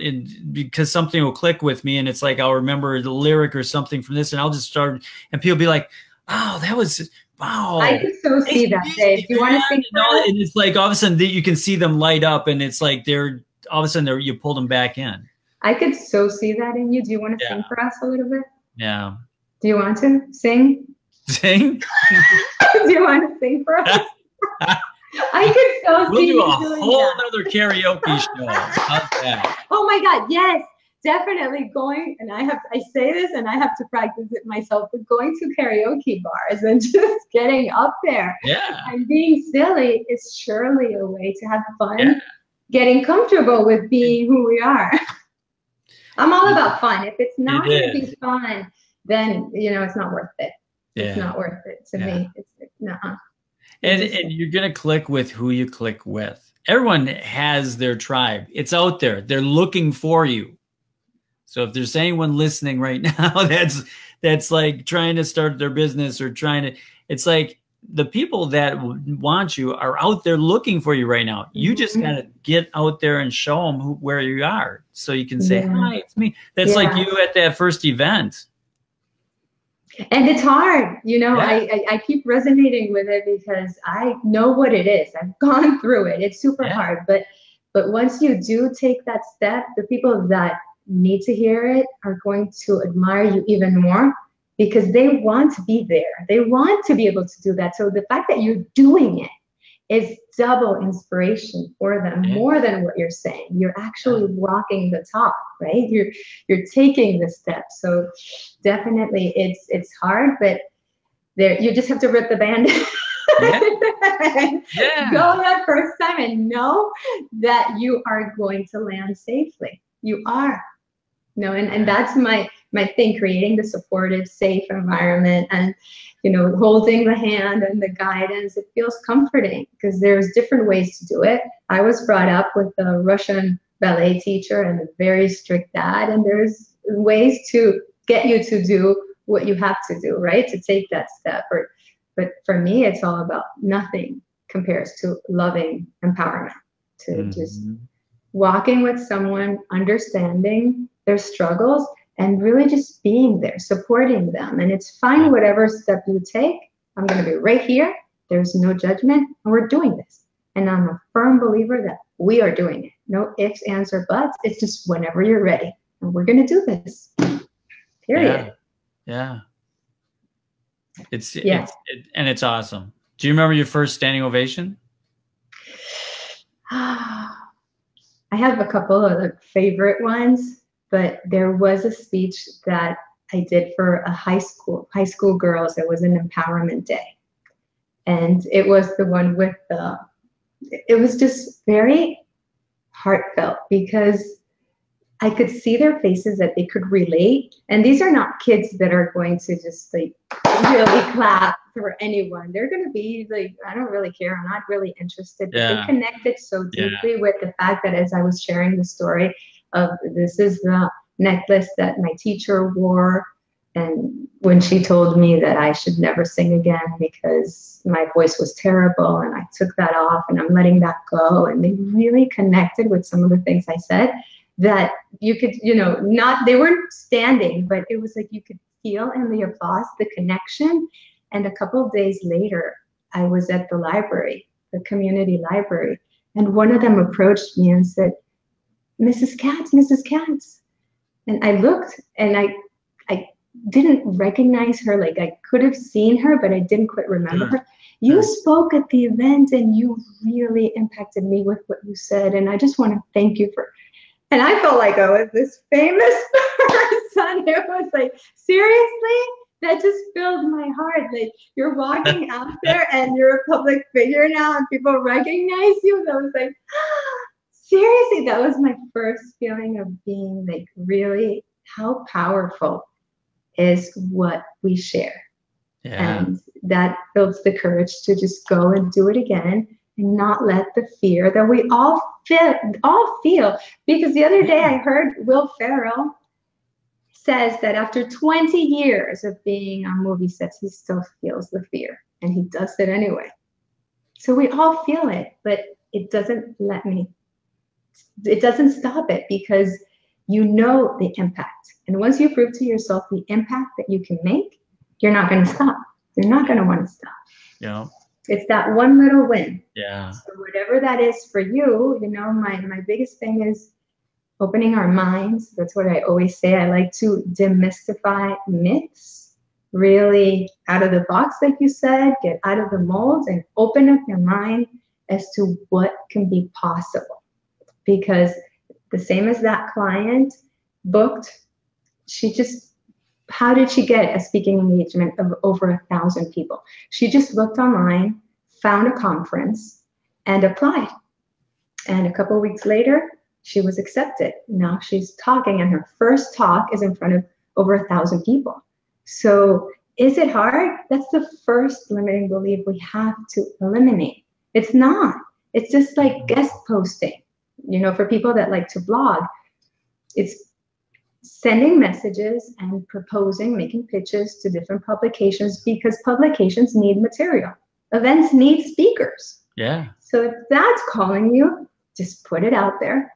because something will click with me, and it's like I'll remember the lyric or something from this, and I'll just start, and people be like, "Oh, that was wow!" I can so see that, Dave. Do you want to sing for us? And it's like all of a sudden you can see them light up, and it's like all of a sudden you pull them back in. I could so see that in you. Do you want to sing for us a little bit? Yeah. Do you want to sing? Sing? Do you want to sing for us? I could so see you. We'll do a whole other karaoke show. How's that? Oh my God, yes, definitely going. And I say this and I have to practice it myself, but going to karaoke bars and just getting up there and being silly is surely a way to have fun, getting comfortable with being who we are. I'm all about fun. If it's not going to be fun, then, it's not worth it. It's not worth it to me. It's nuh-uh. And you're going to click with who you click with. Everyone has their tribe. It's out there. They're looking for you. So if there's anyone listening right now that's like trying to start their business or it's like the people that want you are out there looking for you right now. You just got to get out there and show them where you are, so you can say, hi, it's me. That's like you at that first event. And it's hard, I keep resonating with it because I know what it is. I've gone through it. It's super hard. But once you do take that step, the people that need to hear it are going to admire you even more, because they want to be there. They want to be able to do that. So the fact that you're doing it is double inspiration for them, more than what you're saying. You're actually walking the talk, right? You're taking the steps. So definitely it's hard, but you just have to rip the Band-Aid. Go that first time and know that you are going to land safely. You are. And that's my thing, creating the supportive, safe environment and, holding the hand and the guidance. It feels comforting because there's different ways to do it. I was brought up with a Russian ballet teacher and a very strict dad, and there's ways to get you to do what you have to do, right? To take that step. But for me, it's all about nothing compares to loving empowerment, to just walking with someone, understanding their struggles, and really just being there, supporting them. And it's fine whatever step you take. I'm going to be right here. There's no judgment, and we're doing this. And I'm a firm believer that we are doing it. No ifs, ands, or buts. It's just whenever you're ready. And we're going to do this. Period. Yeah. It's awesome. Do you remember your first standing ovation? I have a couple of favorite ones. But there was a speech that I did for a high school girls. It was an empowerment day. And it was the one with it was just very heartfelt, because I could see their faces that they could relate. And these are not kids that are going to just like really clap for anyone. They're going to be like, I don't really care. I'm not really interested. But they connected so deeply with the fact that as I was sharing the story of, this is the necklace that my teacher wore, and when she told me that I should never sing again because my voice was terrible, and I took that off and I'm letting that go, and they really connected with some of the things I said that you could, they weren't standing, but it was like you could feel in the applause the connection. And a couple of days later, I was at the library, the community library, and one of them approached me and said, Mrs. Katz. And I looked and I didn't recognize her. Like I could have seen her, but I didn't quite remember her. You spoke at the event and you really impacted me with what you said. And I just want to thank you for, and I felt like I was this famous person. It was like, seriously? that just filled my heart. Like, you're walking out there and you're a public figure now and people recognize you. And I was like, seriously, that was my first feeling of being like, really, how powerful is what we share. Yeah. And that builds the courage to just go and do it again and not let the fear that we all feel. Because the other day I heard Will Ferrell says that after 20 years of being on movie sets, he still feels the fear and he does it anyway. So we all feel it, but it doesn't stop it, because you know the impact. And once you prove to yourself the impact that you can make, you're not going to stop. You're not going to want to stop. Yeah. It's that one little win. Yeah. So whatever that is for you, you know, my biggest thing is opening our minds. That's what I always say. I like to demystify myths, really out of the box, like you said, get out of the molds and open up your mind as to what can be possible. Because the same as that client booked, how did she get a speaking engagement of over 1,000 people? She just looked online, found a conference, and applied. And a couple of weeks later, she was accepted. Now she's talking, and her first talk is in front of over 1,000 people. So is it hard? That's the first limiting belief we have to eliminate. It's not. It's just like guest posting. You know, for people that like to blog, it's sending messages and proposing, making pitches to different publications, because publications need material. Events need speakers. Yeah. So if that's calling you, just put it out there.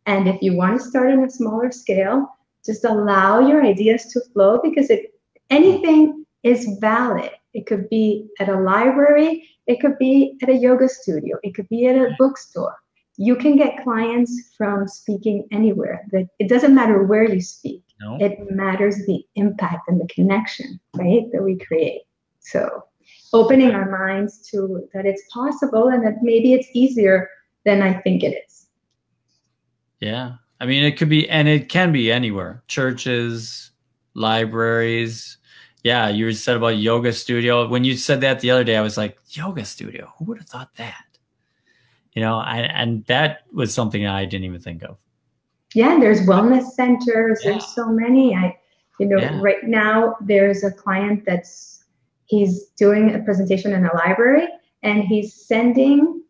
And if you want to start on a smaller scale, just allow your ideas to flow, because anything is valid. It could be at a library. It could be at a yoga studio. It could be at a bookstore. You can get clients from speaking anywhere. It doesn't matter where you speak. No. It matters the impact and the connection, right, that we create. So opening our minds to that it's possible, and that maybe it's easier than I think it is. Yeah. I mean, it could be, and it can be anywhere. Churches, libraries. Yeah, you said about yoga studio. When you said that the other day, I was like, yoga studio? Who would have thought that? You know, and that was something I didn't even think of. Yeah, there's wellness centers. Yeah. There's so many. Right now there's a client he's doing a presentation in a library, and he's sending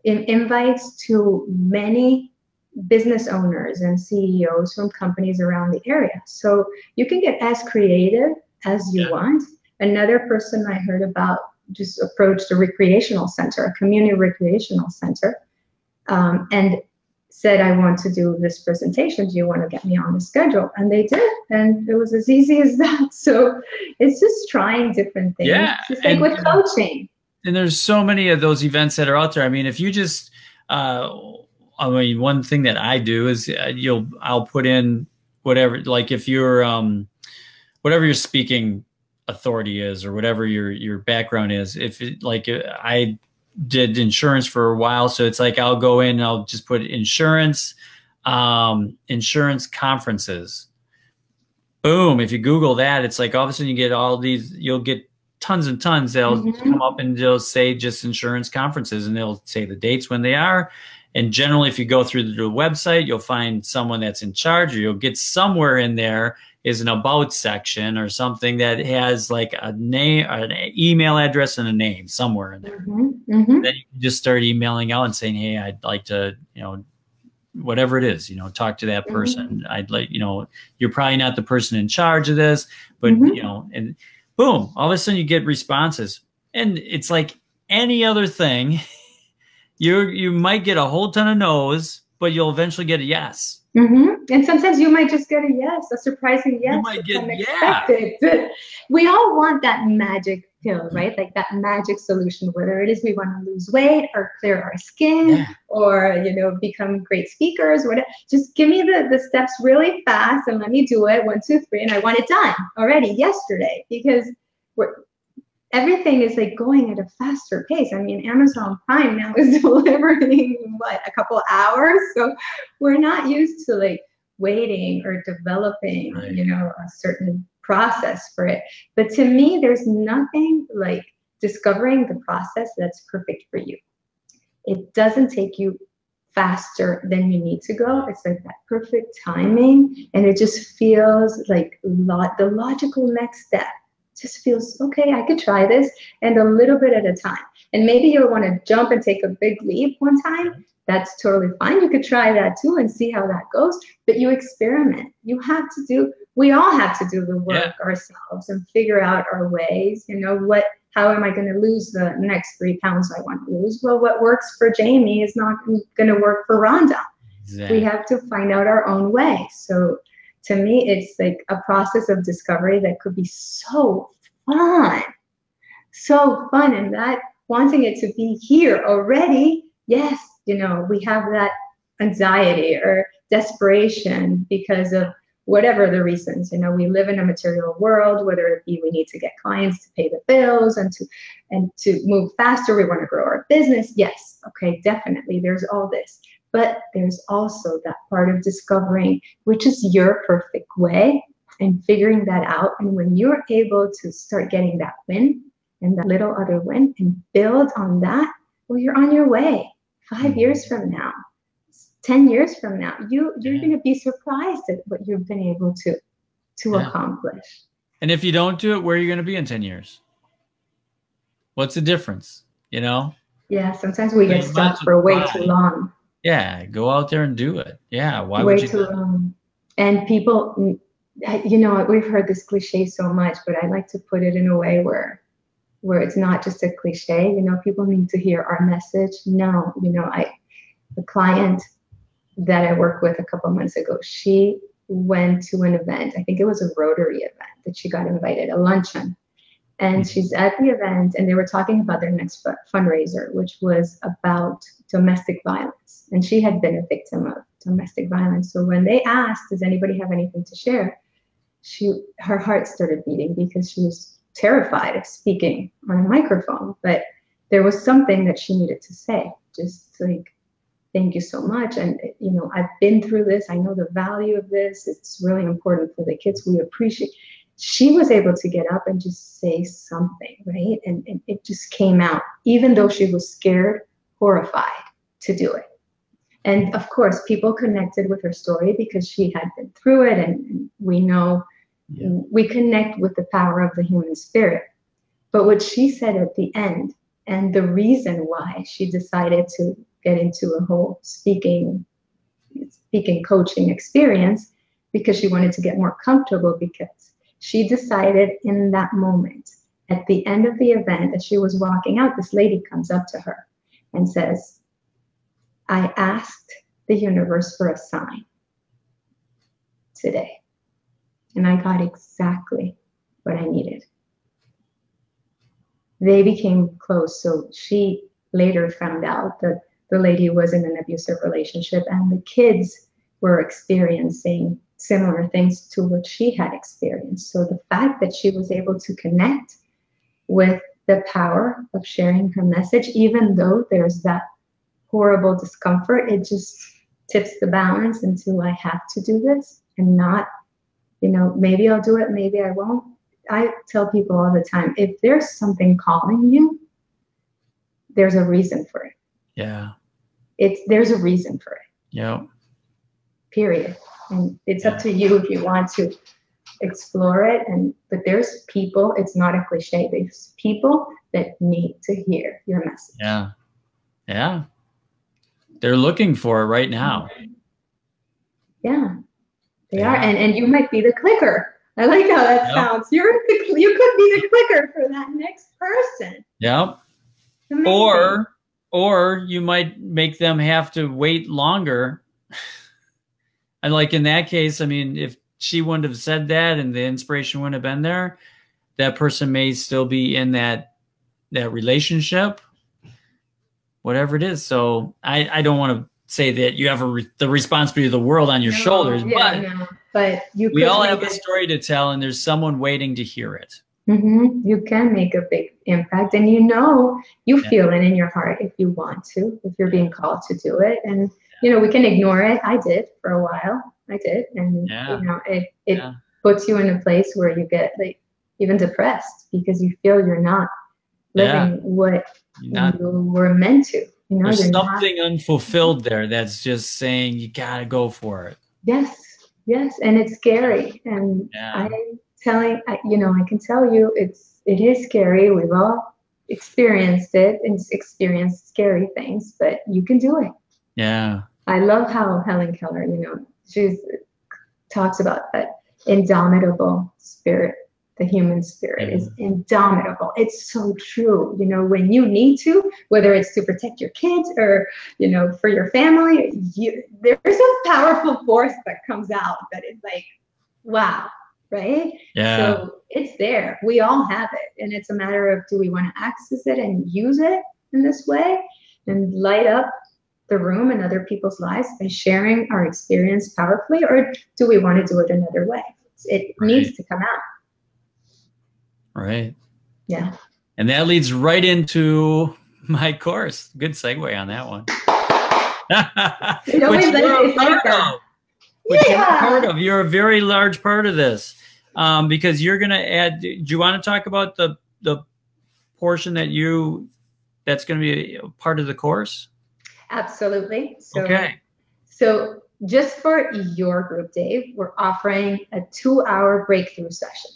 invites to many business owners and CEOs from companies around the area. So you can get as creative as you want. Another person I heard about just approached a recreational center, a community recreational center, and said, I want to do this presentation. Do you want to get me on the schedule? And they did. And it was as easy as that. So it's just trying different things. Yeah. Just like with coaching. And there's so many of those events that are out there. I mean, if you just, one thing that I do is I'll put in whatever, like if you're, whatever your speaking authority is, or whatever your background is. I did insurance for a while, so it's like I'll go in and I'll just put insurance conferences. Boom. If you Google that, it's like all of a sudden you get all these, you'll get tons and tons. They'll come up and they'll say just insurance conferences, and they'll say the dates when they are. And generally, if you go through the website, you'll find someone that's in charge, or you'll get somewhere in there is an about section or something that has like a name, an email address and a name somewhere in there. Then you can just start emailing out and saying, hey, I'd like to, whatever it is, talk to that person. I'd like, you're probably not the person in charge of this, but, and boom, all of a sudden you get responses. And it's like any other thing, you might get a whole ton of no's, but you'll eventually get a yes. And sometimes you might just get a yes, a surprising yes. You might get unexpected. We all want that magic pill, right? Like that magic solution, whether it is we want to lose weight or clear our skin or, become great speakers, whatever. Just give me the steps really fast and let me do it. 1, 2, 3. And I want it done already yesterday, because everything is like going at a faster pace. I mean, Amazon Prime now is delivering a couple hours. So we're not used to like waiting or developing, a certain process for it. But to me, there's nothing like discovering the process that's perfect for you. It doesn't take you faster than you need to go. It's like that perfect timing, and it just feels like the logical next step. Just feels, okay, I could try this, and a little bit at a time. And maybe you'll want to jump and take a big leap one time. That's totally fine. You could try that too and see how that goes, but you experiment. We all have to do the work ourselves and figure out our ways. You know, how am I going to lose the next 3 pounds I want to lose? Well, what works for Jamie is not going to work for Rhonda. Exactly. We have to find out our own way. So to me, it's like a process of discovery that could be so fun. So fun. And that wanting it to be here already, yes, you know, we have that anxiety or desperation because of whatever the reasons. You know, we live in a material world, whether it be we need to get clients to pay the bills and to move faster, we want to grow our business. Yes, okay, definitely, there's all this. But there's also that part of discovering which is your perfect way and figuring that out. And when you're able to start getting that win and that little other win and build on that, well, you're on your way. 5 years from now, 10 years from now, you're going to be surprised at what you've been able to accomplish. And if you don't do it, where are you going to be in 10 years? What's the difference? You know? Yeah, sometimes we get stuck for way too long. Yeah, go out there and do it. Yeah, why would you? Way too long. And people, you know, we've heard this cliche so much, but I like to put it in a way where it's not just a cliche. You know, people need to hear our message. No, you know, the client that I worked with a couple months ago, she went to an event. I think it was a Rotary event that she got invited, a luncheon. And she's at the event, and they were talking about their next fundraiser, which was about domestic violence. And she had been a victim of domestic violence. So when they asked, does anybody have anything to share? Her heart started beating because she was terrified of speaking on a microphone. But there was something that she needed to say, just like, thank you so much. And, you know, I've been through this. I know the value of this. It's really important for the kids. We appreciate. She was able to get up and just say something, right? And it just came out, even though she was scared, horrified to do it. And of course, people connected with her story because she had been through it. And we know we connect with the power of the human spirit. But what she said at the end, and the reason why she decided to get into a whole speaking coaching experience, because she wanted to get more comfortable, because she decided in that moment, at the end of the event, as she was walking out, this lady comes up to her and says, I asked the universe for a sign today, and I got exactly what I needed. They became close. So she later found out that the lady was in an abusive relationship, and the kids were experiencing similar things to what she had experienced. So the fact that she was able to connect with the power of sharing her message, even though there's that horrible discomfort, it just tips the balance into, I have to do this, and not, you know, maybe I'll do it, maybe I won't. I tell people all the time, if there's something calling you, there's a reason for it. Yeah. There's a reason for it. Yeah. Period. And it's up to you if you want to explore it. But there's people, it's not a cliche, there's people that need to hear your message. Yeah. Yeah. They're looking for it right now. Yeah. They are. And you might be the clicker. I like how that sounds. You could be the clicker for that next person. Yep. Or you might make them have to wait longer. And like in that case, I mean, if she wouldn't have said that and the inspiration wouldn't have been there, that person may still be in that relationship, whatever it is. So I don't want to say that you have the responsibility of the world on your shoulders, but we all have a story to tell, and there's someone waiting to hear it. Mm-hmm. You can make a big impact, and you feel it in your heart if you want to, if you're being called to do it. And you know, we can ignore it. I did for a while. I did, and you know, puts you in a place where you get like even depressed because you feel you're not living what you were meant to. You know, there's something unfulfilled there that's just saying you got to go for it. Yes, yes, and it's scary. And I'm telling, you know, I can tell you it is scary. We've all experienced it and experienced scary things, but you can do it. Yeah. I love how Helen Keller, you know, she talks about that indomitable spirit. The human spirit is indomitable. It's so true. You know, when you need to, whether it's to protect your kids or, you know, for your family, there's a powerful force that comes out that is like, wow, right? Yeah. So it's there. We all have it. And it's a matter of, do we want to access it and use it in this way and light up the room and other people's lives by sharing our experience powerfully, or do we want to do it another way? It needs to come out. Right. Yeah. And that leads right into my course. Good segue on that one. Which you're a part of. Which you're a part of. You're a very large part of this. Because you're going to add, do you want to talk about the portion that's going to be a part of the course? Absolutely. So, okay. So just for your group, Dave, we're offering a 2-hour breakthrough session.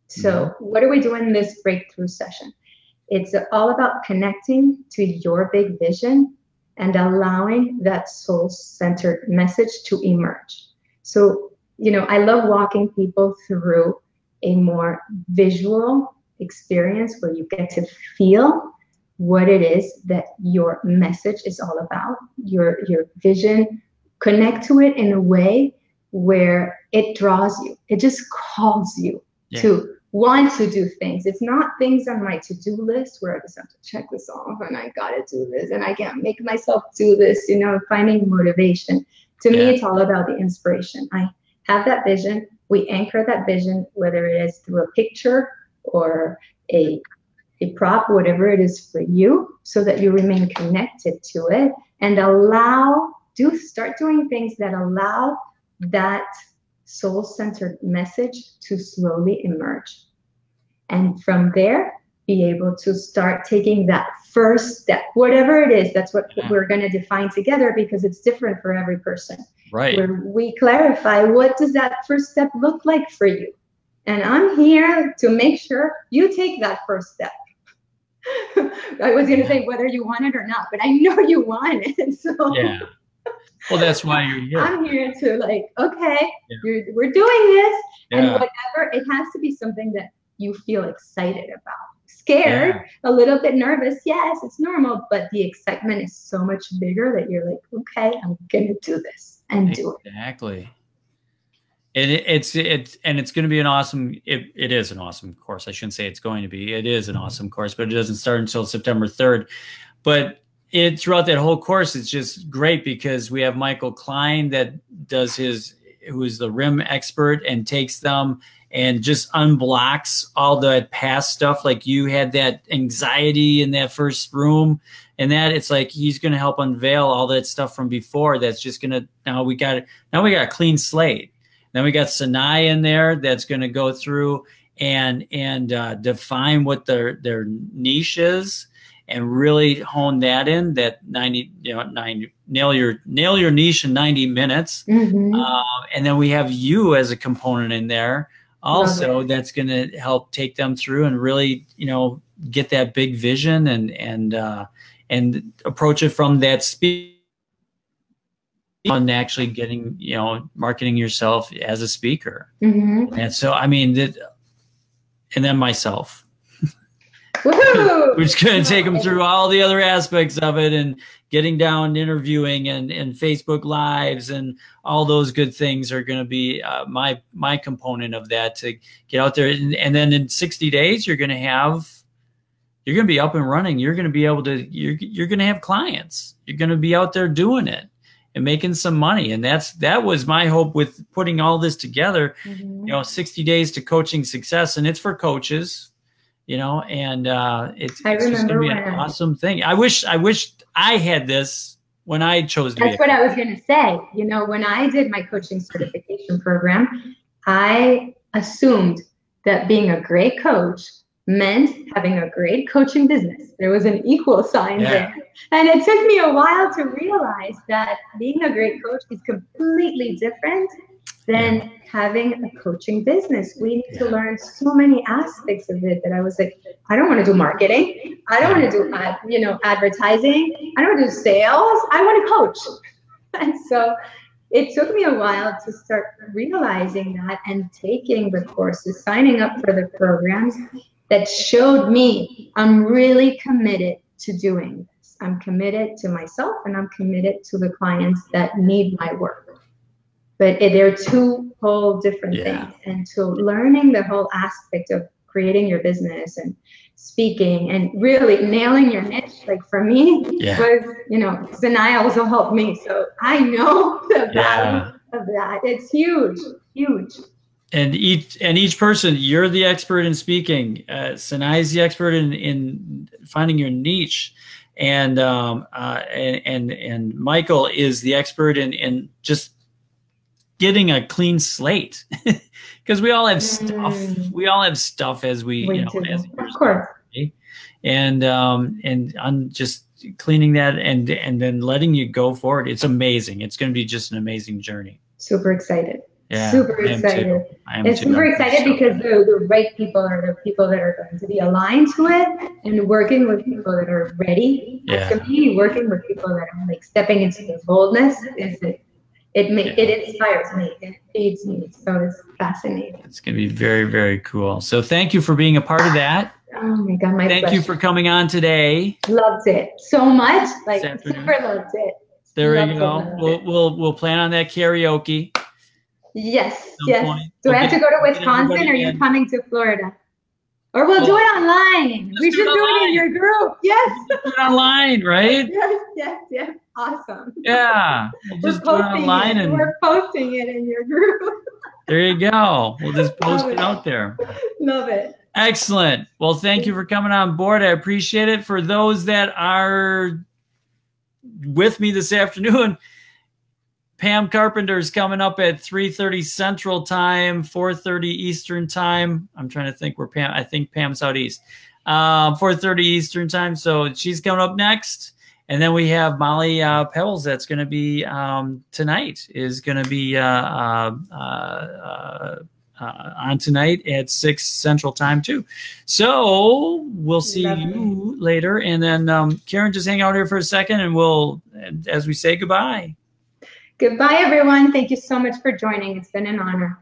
So what are we doing in this breakthrough session? It's all about connecting to your big vision and allowing that soul-centered message to emerge. So, you know, I love walking people through a more visual experience where you get to feel what it is that your message is all about, your vision. Connect to it in a way where it draws you. It just calls you to want to do things. It's not things on my to-do list where I just have to check this off and I gotta do this and I can't make myself do this, you know, finding motivation. To me, it's all about the inspiration. I have that vision. We anchor that vision, whether it is through a picture or a prop, whatever it is for you, so that you remain connected to it and start doing things that allow that soul-centered message to slowly emerge. And from there, be able to start taking that first step, whatever it is. That's what we're going to define together, because it's different for every person. Right. Where we clarify, what does that first step look like for you? And I'm here to make sure you take that first step. I was going to say whether you want it or not, but I know you want it. So well, that's why you're here. I'm here to we're doing this, and whatever, it has to be something that you feel excited about. Scared, a little bit nervous, yes, it's normal, but the excitement is so much bigger that you're like, okay, I'm gonna do this and do it. Exactly. It's going to be an awesome. It is an awesome course. I shouldn't say it's going to be. It is an awesome course, but it doesn't start until September 3rd. But throughout that whole course, it's just great because we have Michael Klein that does who is the RIM expert and takes them and just unblocks all the past stuff. Like you had that anxiety in that first room, and that it's like he's going to help unveil all that stuff from before. That's just going to now we got a clean slate. Then we got Sinai in there that's going to go through and define what their niche is and really hone that in. That nail your niche in 90 minutes. And then we have you as a component in there also that's going to help take them through and really get that big vision and approach it from that speed. On actually getting, marketing yourself as a speaker. And so, I mean, and then myself. We're just going to take them through all the other aspects of it and getting down, interviewing and Facebook Lives and all those good things are going to be my component of that to get out there. And then in 60 days, you're going to be up and running. You're going to be able to, you're going to have clients. You're going to be out there doing it and making some money. And that was my hope with putting all this together, 60 days to coaching success. And it's for coaches, and it's just gonna be an awesome thing. I wish I had this when I chose to That's what I was going to say. When I did my coaching certification program, I assumed that being a great coach meant having a great coaching business. There was an equal sign there. And it took me a while to realize that being a great coach is completely different than having a coaching business. We need to learn so many aspects of it that I was like, I don't want to do marketing. I don't want to do advertising. I don't want to do sales. I want to coach. And so it took me a while to start realizing that and taking the courses, signing up for the programs that showed me I'm really committed to doing this. I'm committed to myself and I'm committed to the clients that need my work. But they're two whole different things. And so learning the whole aspect of creating your business and speaking and really nailing your niche, like for me, was, Sanaya also helped me. So I know the value of that. It's huge, huge. And each person, you're the expert in speaking. Sanaya's the expert in finding your niche, and Michael is the expert in just getting a clean slate, because we all have stuff. We all have stuff as of course. And I'm just cleaning that and then letting you go forward. It's amazing. It's going to be just an amazing journey. Super excited. Yeah, super excited. I'm super excited because the right people are the people that are going to be aligned to it, and working with people that are ready. To me, working with people that are like stepping into their boldness it inspires me. It feeds me. So it's fascinating. It's going to be very, very cool. So thank you for being a part of that. Oh my God, my pleasure. Thank you for coming on today. Loved it so much. Like super loved it. There we go. We'll plan on that karaoke. Yes, yes. Do I have to go to Wisconsin, or are you coming to Florida? Or we'll do it online. We should do it in your group. Yes. Do it online, right? Yes. Awesome. Yeah. We'll just do it online and we're posting it in your group. There you go. We'll just post it out there. Love it. Excellent. Well, thank you for coming on board. I appreciate it. For those that are with me this afternoon, Pam Carpenter is coming up at 3:30 Central Time, 4:30 Eastern Time. I'm trying to think where Pam, I think Pam's out east. 4:30 Eastern Time. So she's coming up next. And then we have Molly Pebbles that's going to be tonight, is going to be on tonight at 6 Central Time too. So we'll see you later. And then Karen, just hang out here for a second and as we say goodbye. Goodbye, everyone. Thank you so much for joining. It's been an honor.